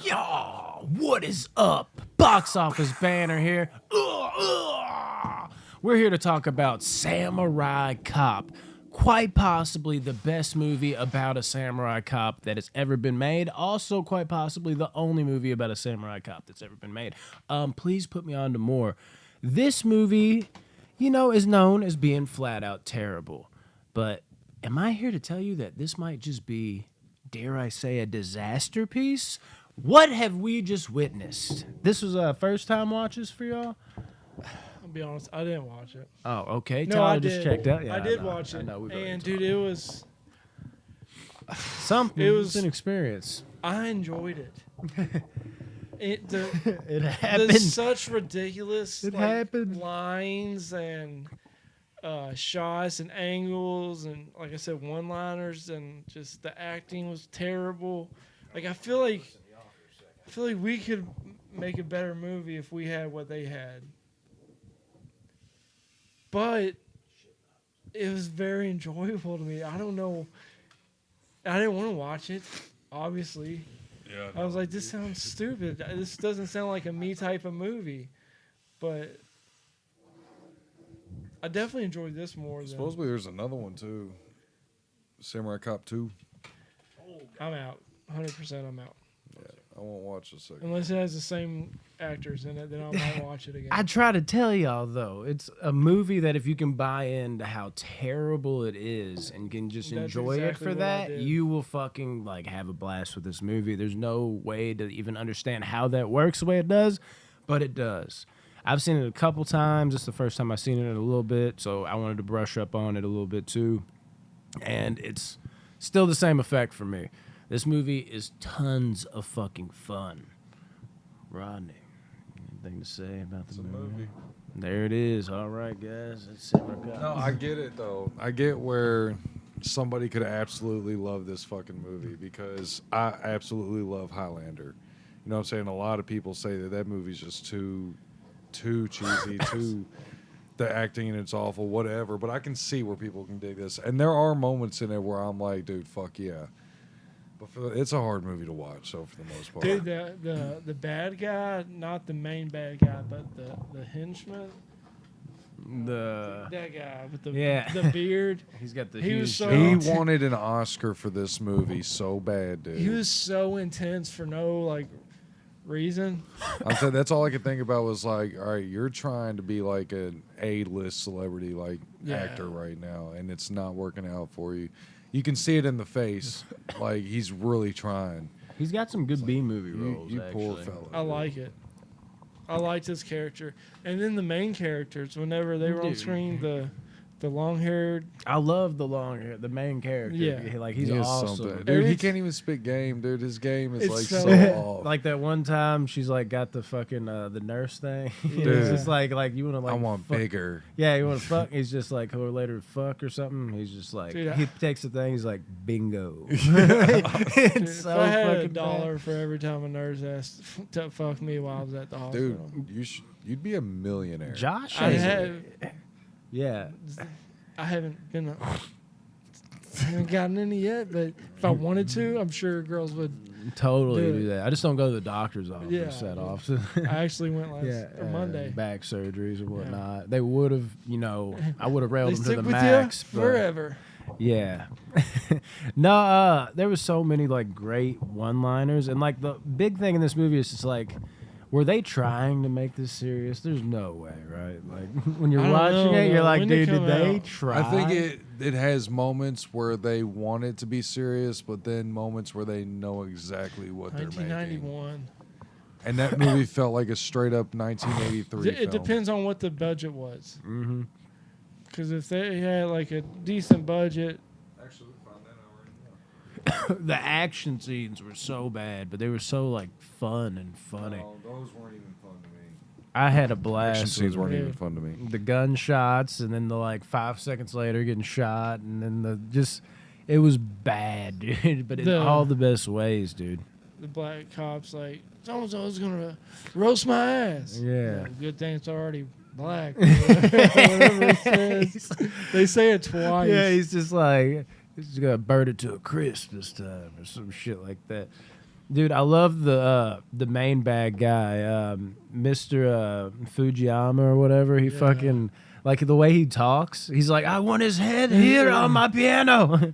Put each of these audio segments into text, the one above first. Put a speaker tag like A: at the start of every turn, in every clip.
A: Y'all, what is up? Box Office Banner here. We're here to talk about Samurai Cop. Quite possibly the best movie about a samurai cop that has ever been made. Also, quite possibly the only movie about a samurai cop that's ever been made. Please put me on to more. This movie, is known as being flat out terrible. But am I here to tell you that this might just be, dare I say, a disaster piece? What have we just witnessed? This was first time watches for y'all?
B: I'll be honest, I didn't watch it.
A: Oh, okay.
B: No,
A: Tyler
B: I
A: just
B: did.
A: checked out. Yeah,
B: I did watch it,
A: we've already
B: and
A: talked.
B: dude, it was.
A: Something.
B: It
A: It
B: was-
A: was an experience.
B: I enjoyed it.
A: It
B: There's
A: happened.
B: such ridiculous
A: It happened.
B: lines and shots and angles and, like I said, one-liners, and just the acting was terrible. Like I feel like we could make a better movie if we had what they had. But it was very enjoyable to me. I don't know. I didn't want to watch it, obviously.
C: Yeah,
B: I was like, this sounds stupid. This doesn't sound like a me type of movie. But I definitely enjoyed this more than
C: supposedly there's another one too. Samurai Cop 2.
B: I'm out. 100% I'm out.
C: I won't watch the second.
B: Unless it has the same actors in it, then I might watch it again.
A: I try to tell y'all though, it's a movie that if you can buy into how terrible it is and can just
B: That's
A: enjoy
B: exactly
A: it for
B: what I
A: that,
B: did.
A: you will fucking have a blast with this movie. There's no way to even understand how that works the way it does, but it does. I've seen it a couple times. It's the first time I've seen it in a little bit, so I wanted to brush up on it a little bit too. And it's still the same effect for me. This movie is tons of fucking fun. Rodney, anything to say about the movie? There it is. All right, guys. Let's see what I got.
C: No, I get it though. I get where somebody could absolutely love this fucking movie because I absolutely love Highlander. You know what I'm saying? A lot of people say that movie's just too cheesy, too the acting and it's awful, whatever. But I can see where people can dig this, and there are moments in it where I'm like, dude, fuck yeah. But it's a hard movie to watch, so for the most part.
B: Dude, the bad guy, not the main bad guy, but the henchman, that guy with the beard.
A: He's got the
B: He
A: huge
B: was so-
C: He
A: jaw.
C: wanted an Oscar for this movie so bad, dude.
B: He was so intense for no reason.
C: I'm saying that's all I could think about was like, all right, you're trying to be like an A-list celebrity actor right now, and it's not working out for you. You can see it in the face, like he's really trying.
A: He's got some good B movie roles.
C: You
A: actually.
C: poor fella.
B: I like it. I liked his character, and then the main characters. Whenever they were on
A: Dude.
B: screen, the long-haired.
A: I love the long hair, the main character.
B: Yeah.
A: He's
C: He is
A: awesome.
C: something. Dude, he
B: It's-
C: can't even spit game, dude. His game is
B: It's
C: like
B: so-
C: so off.
A: Like that one time, she's got the fucking the nurse thing.
B: Yeah.
A: It's just like you want to
C: I want
A: fuck.
C: bigger.
A: Yeah, you want to fuck. He's just like or later fuck or something. He's just
B: Dude,
A: he takes the thing. He's like bingo.
B: Dude,
A: it's so
B: if I had
A: fucking
B: $1 for every time a nurse asked to fuck me while I was at the hospital,
C: Dude, you'd be a millionaire.
A: bad. Josh,
B: I
A: has
B: have.
A: it. Yeah.
B: I haven't gotten any yet, but if I wanted to, I'm sure girls would.
A: Totally
B: Do
A: do
B: it.
A: that. I just don't go to the doctor's office
B: Yeah,
A: that
B: yeah.
A: often.
B: I actually went last Monday.
A: back surgeries and whatnot. They would have, I would have railed
B: They
A: them to
B: stick
A: the
B: with
A: max.
B: you
A: but-
B: forever.
A: Yeah. No, there was so many great one-liners, and the big thing in this movie is just were they trying to make this serious? There's no way, right? When you're
B: I don't
A: watching
B: know,
A: it, you're
B: though.
A: like,
B: When did
A: dude,
B: it
A: did
B: come
A: they
B: out?
A: try?
C: I think it has moments where they want it to be serious, but then moments where they know exactly what they're making.
B: 1991.
C: And that movie felt like a straight up 1983
B: It
C: film.
B: depends on what the budget was.
A: Mm-hmm.
B: Because if they had a decent budget,
C: Actually, we found that out right now.
A: The action scenes were so bad, but they were so fun and funny.
C: No, those weren't even fun to me.
A: I had a
C: Action
A: blast.
C: scenes
A: with
C: weren't
A: it.
C: even fun to me.
A: The gunshots, and then the 5 seconds later getting shot, and then it was bad, dude. But in all the best ways, dude.
B: the black cops so-and-so's gonna roast my ass.
A: Yeah.
B: Well, good thing it's already black. Whatever it says. They say it twice.
A: Yeah, he's just he's gonna burn it to a crisp this time, or some shit like that. Dude, I love the main bad guy, Mr. Fujiyama or whatever. He
B: Yeah.
A: fucking like the way he talks. He's like, I want his head here on my piano.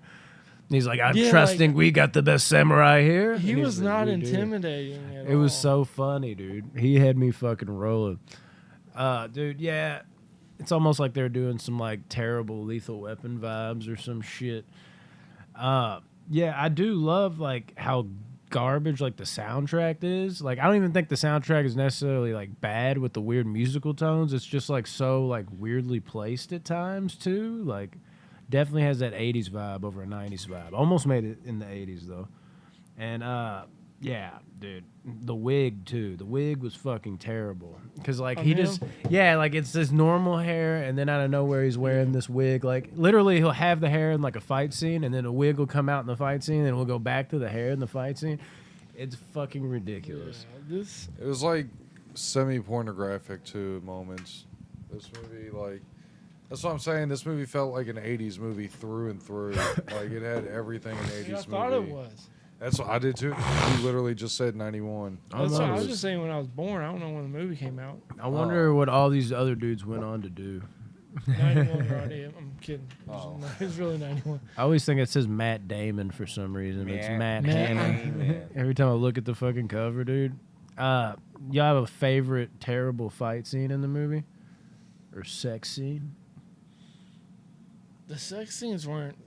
A: He's like, I'm
B: Yeah,
A: trusting
B: like-
A: we got the best samurai here.
B: He
A: And he's
B: was
A: like,
B: not
A: "We do."
B: intimidating at
A: It was
B: all.
A: so funny, dude. He had me fucking rolling. Dude, yeah. It's almost like they're doing some like terrible Lethal Weapon vibes or some shit. Yeah, I do love like how garbage like the soundtrack is. Like I don't even think the soundtrack is necessarily like bad with the weird musical tones. It's just like so like weirdly placed at times too. Like definitely has that 80s vibe over a 90s vibe. Almost made it in the 80s though. And yeah, dude, the wig too. The wig was fucking terrible because like
B: On
A: he
B: him?
A: just like it's this normal hair, and then out of nowhere he's wearing this wig. Like literally, he'll have the hair in like a fight scene, and then a wig will come out in the fight scene, and we'll go back to the hair in the fight scene. It's fucking ridiculous.
B: Yeah, this
C: It was like semi-pornographic too at moments. This movie, like, that's what I'm saying. This movie felt like an '80s movie through and through. Like it had everything an '80s
B: I
C: movie.
B: thought it was.
C: That's what I did too. You literally just said '91.
B: That's what I was
A: know.
B: just saying when I was born. I don't know when the movie came out.
A: I wonder what all these other dudes went on to do.
B: 91, Roddy. I'm kidding.
C: Oh.
B: It's really 91.
A: I always think it says Matt Damon for some reason. It's Matt Damon.
C: Damon.
A: Every time I look at the fucking cover, dude. Y'all have a favorite terrible fight scene in the movie? Or sex scene?
B: The sex scenes weren't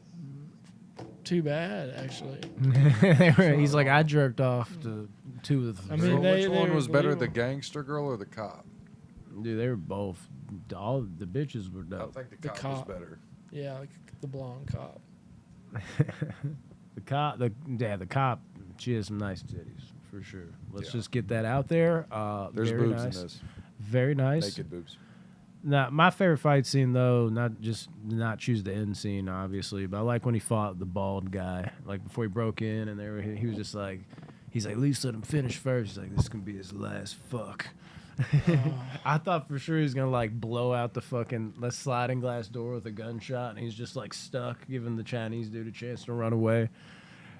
B: too bad, actually.
A: He's like, I jerked off to two of the
B: I
C: So
B: mean,
C: which
B: they
C: one
B: were
C: was better, the
B: believable.
C: gangster girl or the cop?
A: Dude, they were both. All the bitches were
C: I
A: dope.
C: think the
B: The
C: cop,
B: cop.
C: was better.
B: Yeah, like the blonde cop.
A: The cop, she has some nice titties, for sure. Let's
C: Yeah.
A: just get that out there.
C: There's
A: very
C: boobs
A: nice.
C: in this.
A: Very nice.
C: Naked boobs.
A: Now, my favorite fight scene, though, not choose the end scene, obviously, but I like when he fought the bald guy, like before he broke in, and he was just like, he's like, at least let him finish first. He's like, this can be his last fuck. I thought for sure he was gonna like blow out the sliding glass door with a gunshot, and he's just like stuck, giving the Chinese dude a chance to run away.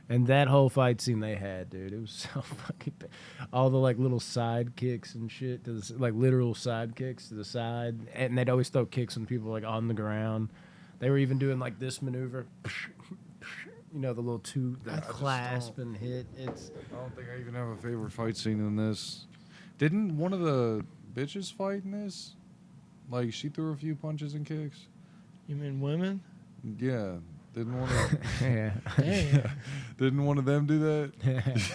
A: And that whole fight scene they had, dude, it was so fucking bad. All the like little side kicks and shit, like literal side kicks to the side, and they'd always throw kicks when people were, like on the ground. They were even doing like this maneuver, you know, the little clasp and hit. It's
C: I don't think I even have a favorite fight scene in this. Didn't one of the bitches fight in this? Like she threw a few punches and kicks.
B: You mean women?
C: Yeah. Didn't one of
A: yeah.
B: Damn.
C: didn't one of them do that?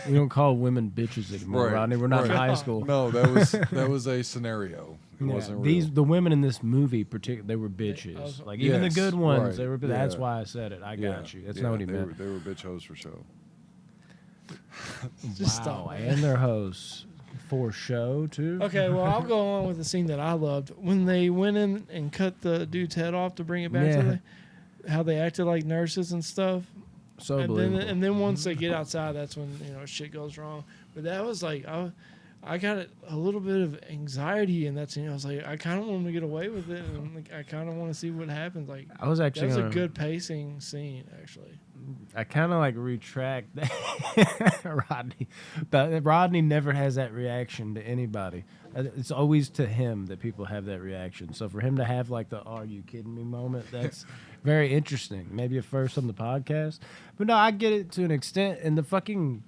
A: We don't call women bitches anymore,
C: Right,
A: Rodney. We're not in
C: right.
A: high school.
C: No, that was a scenario. It
A: Yeah,
C: wasn't real.
A: the women in this movie, they were bitches.
B: was-
A: Like even the
C: Yes,
A: good ones,
C: right,
A: they were. That's
C: yeah.
A: why I said it. I got you. That's
C: yeah,
A: not what he
C: they
A: meant.
C: Were, they were bitch hoes for show.
B: Just
A: Wow,
B: stop.
A: and their hosts for show too.
B: Okay, well, I'll go on with the scene that I loved. When they went in and cut the dude's head off to bring it back
A: Yeah.
B: to how they acted like nurses and stuff.
A: So
B: and
A: believable.
B: then once they get outside, that's when shit goes wrong. But that was like I got a little bit of anxiety in that scene. I was like, I kind of want to get away with it, and like, I kind of want to see what happens. Like
A: I was
B: that
A: actually
B: was a
A: gonna-
B: good pacing scene, actually.
A: I kind of like retract that. Rodney, but Rodney never has that reaction to anybody. It's always to him that people have that reaction. So for him to have like the "Are you kidding me?" moment, that's very interesting. Maybe at first on the podcast, but no, I get it to an extent. And the fucking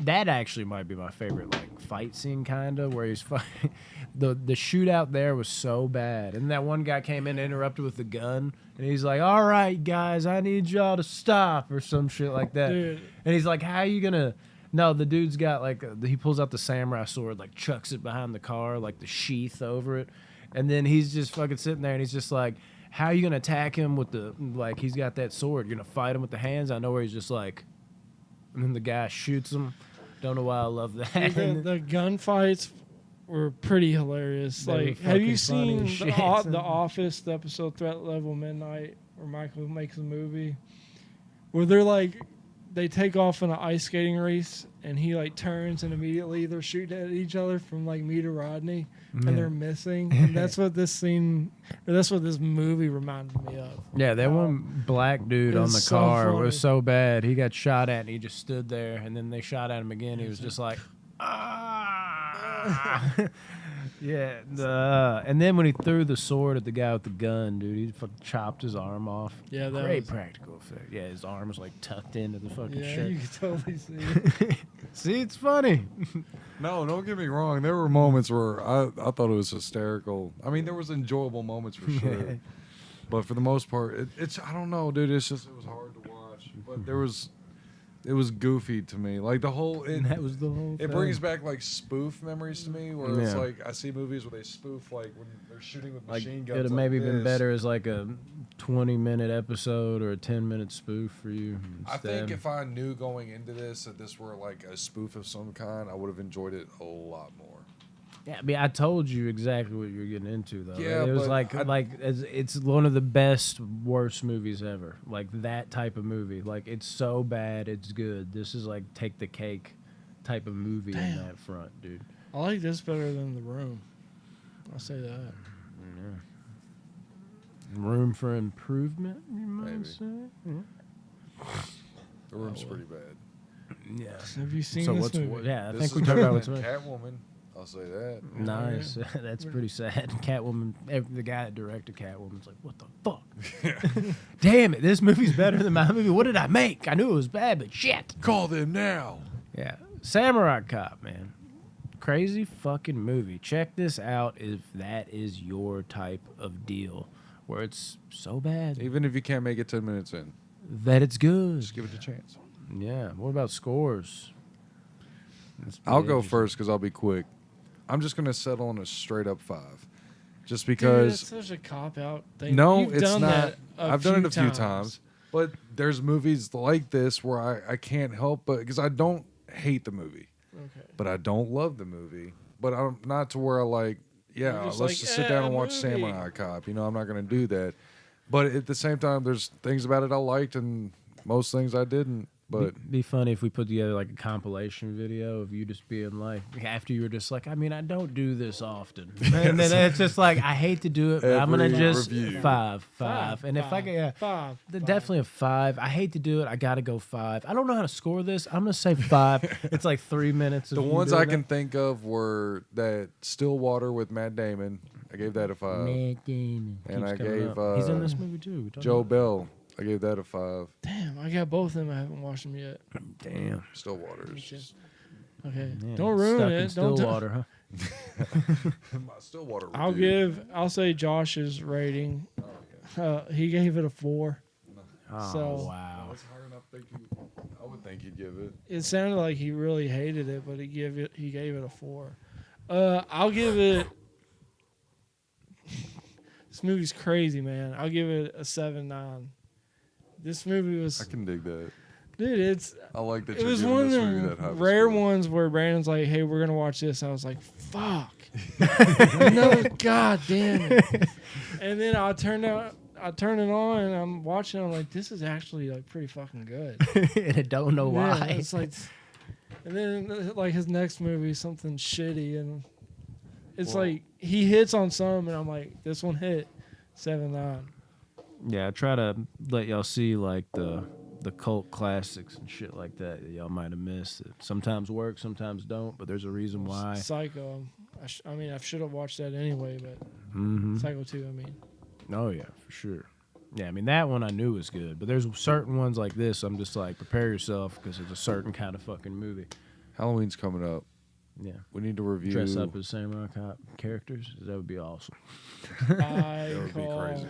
A: that actually might be my favorite like fight scene, kind of where he's fighting. The shootout there was so bad, and that one guy came in and interrupted with the gun, and he's like, "All right, guys, I need y'all to stop," or some shit like that.
B: Dude.
A: And he's like, "How you gonna?" No, the dude's got like he pulls out the samurai sword, like chucks it behind the car, like the sheath over it, and then he's just fucking sitting there, and he's just like, "How you gonna attack him with the like? He's got that sword. You're gonna fight him with the hands." I know where he's just like, and then the guy shoots him. Don't know why I love that.
B: The gunfights were pretty hilarious.
A: They were
B: Like, have you
A: fucking funny
B: seen
A: as shit.
B: the Office, the episode Threat Level Midnight, where Michael makes a movie, where they're like they take off in an ice skating race, and he like turns, and immediately they're shooting at each other from like me to Rodney, and they're missing. And that's what this scene, or that's what this movie reminded me of.
A: Yeah, that one black dude
B: It
A: on
B: was
A: the
B: so
A: car
B: funny.
A: was so bad. He got shot at and he just stood there, and then they shot at him again. He was just like, ah. Yeah, and then when he threw the sword at the guy with the gun, dude, he fucking chopped his arm off.
B: Yeah, that
A: Great
B: was-
A: practical effect. Yeah, his arm was like tucked into the fucking
B: Yeah,
A: shirt.
B: you can totally see it.
A: See, it's funny.
C: No, don't get me wrong. There were moments where I thought it was hysterical. I mean, there was enjoyable moments for sure, but for the most part, it's I don't know, dude. It's just it was hard to watch, but it was goofy to me. Like the whole
A: And that was the whole
C: it
A: thing.
C: brings back like spoof memories to me, where it's
A: Yeah.
C: like I see movies where they spoof like when they're shooting with
A: Like,
C: machine guns.
A: it'd have
C: like
A: maybe been
C: this.
A: better as like a 20-minute episode or a 10-minute spoof for you.
C: I
A: Instead.
C: think if I knew going into this that this were like a spoof of some kind, I would have enjoyed it a lot more.
A: Yeah, I mean, I told you exactly what you're getting into, though.
C: Yeah,
A: it was
C: but
A: it's one of the best, worst movies ever. Like that type of movie. Like it's so bad, it's good. This is like take the cake type of movie in
B: Damn.
A: that front, dude.
B: I like this better than The Room. I'll say that.
A: Room for improvement, you might
C: Maybe.
A: say. Yeah.
C: The room's
B: well.
C: pretty bad.
A: Yeah.
B: Have you seen
A: So
B: this
A: what's
B: movie?
A: yeah? I
C: This
A: think
C: is
A: we talked
C: better
A: about what's
C: than Catwoman. I'll say that.
A: nice. That's pretty sad. Catwoman. The guy that directed Catwoman's like, what the fuck? Damn it! This movie's better than my movie. What did I make? I knew it was bad, but shit.
C: Call them now.
A: Yeah, Samurai Cop, man. Crazy fucking movie. Check this out if that is your type of deal, where it's so bad
C: Even if you can't make it 10 minutes in,
A: that it's good.
C: just give it a chance.
A: Yeah. What about scores? That's
C: I'll
A: pretty
C: go
A: interesting.
C: first because I'll be quick. I'm just going to settle on a straight up 5. Just
B: Dude,
C: because.
B: that's such a cop out thing.
C: No,
B: You've
C: it's
B: done
C: not.
B: that
C: I've done it a few times. But there's movies like this where I can't help but. Because I don't hate the movie,
B: Okay.
C: but I don't love the movie. But I'm not to where I like, yeah,
B: You're
C: let's
B: just like,
C: just sit down and watch
B: movie.
C: Samurai Cop. You know, I'm not going to do that. But at the same time, there's things about it I liked and most things I didn't. But
A: Be funny if we put together like a compilation video of you just being like, after you were just like, I mean, I don't do this often, and then it's just like, I hate to do it, but I'm gonna
C: Every
A: just
C: review.
A: five, and if I
B: Five,
A: get yeah,
B: five,
A: definitely a 5. I hate to do it, I gotta go 5. I don't know how to score this. I'm gonna say 5. It's like 3 minutes. Of
C: the
A: you
C: ones
A: doing
C: I can think of were that Stillwater with Matt Damon. I gave that a 5.
A: Matt Damon
C: and
A: keeps
C: I
A: coming
C: gave,
A: up. He's in
C: uh,
A: this movie too. We talked
C: Joe
A: about
C: Bell. I gave that a 5.
B: Damn, I got both of them. I haven't watched them yet.
A: it. Damn.
C: Stillwater's. just-
B: Okay,
A: Man,
B: don't ruin
A: stuck
B: it.
A: in
B: Don't.
A: Stillwater, huh?
C: My Stillwater.
B: I'll say Josh's rating. He gave it a 4.
A: Oh
B: So-
A: wow.
C: That's higher than I would think you'd give it.
B: It sounded like he really hated it, but he gave it a 4. I'll give it. This movie's crazy, man. I'll give it a 7.9. This movie
C: I
B: was,
C: can dig that.
B: dude. It's
C: I like that
B: it
C: you're
B: was
C: giving
B: one of
C: this movie
B: the
C: that high of a
B: rare
C: score.
B: ones where Brandon's like, "Hey, we're gonna watch this." I was like, "Fuck, no, god damn it!" And then I turn it on and I'm watching. I'm like, "This is actually like pretty fucking good."
A: And I don't know
B: Yeah,
A: why.
B: it's like, and then like his next movie is something shitty, and it's
C: Well-
B: like he hits on some, and I'm like, "This one hit 7.9."
A: Yeah, I try to let y'all see like the cult classics and shit like that y'all might have missed. It sometimes work, sometimes don't, but there's a reason why.
B: Psycho. I mean, I should have watched that anyway, but
A: Mm-hmm.
B: Psycho 2. I mean.
A: Oh yeah, for sure. Yeah, I mean that one I knew was good, but there's certain ones like this. I'm just like, prepare yourself because it's a certain kind of fucking movie.
C: Halloween's coming up.
A: Yeah,
C: We need to review.
A: dress up as Samurai Cop characters. That would be awesome.
B: I
C: That would be
B: call
C: crazy.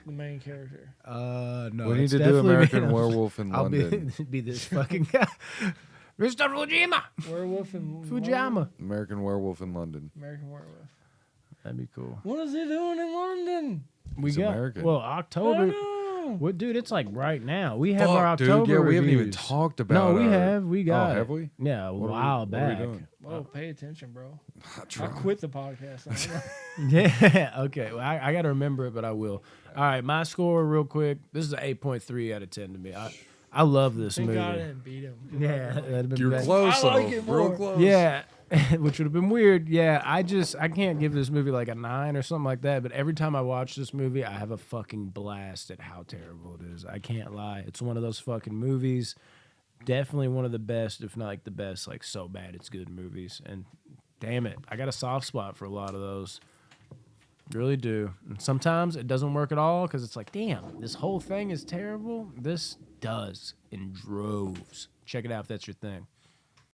B: the main character.
A: No,
C: we need
A: it's
C: to do
A: definitely
C: American
A: me.
C: Werewolf in
A: I'll
C: London.
A: be this fucking guy, Mr. Fujima.
B: Werewolf and
A: Fujiyama.
C: American Werewolf in London.
B: American Werewolf.
A: That'd be cool.
B: What is he doing in London?
A: We
C: It's
A: got
C: American.
A: well
B: I
A: October.
B: don't know.
A: What, dude? It's like right now. We have
C: Fuck,
A: our
C: dude.
A: October
C: Yeah, we haven't even
A: reviews.
C: talked about.
A: No, we
C: our-
A: have. We got.
C: Oh,
A: it.
C: have we?
A: Yeah, a
C: What are we-
A: while
C: what are we
A: back.
C: doing?
B: Whoa, pay attention, bro.
C: I
B: I
C: try.
B: quit the podcast.
A: Yeah. Okay. Well, I got to remember it, but I will. All right. My score, real quick. This is an 8.3 out of 10 to me. I love this
B: Thank
A: movie.
B: God I didn't beat him.
A: Yeah, that'd have been
C: You're
A: bad.
C: close,
B: I like
C: though.
B: it
C: Real
B: more.
C: close.
A: Yeah, which would have been weird. Yeah, I can't give this movie like a 9 or something like that. But every time I watch this movie, I have a fucking blast at how terrible it is. I can't lie. It's one of those fucking movies. Definitely one of the best, if not like the best, like so bad it's good movies. And damn it, I got a soft spot for a lot of those. Really do. And sometimes it doesn't work at all because it's like, damn, this whole thing is terrible. This does in droves. Check it out if that's your thing.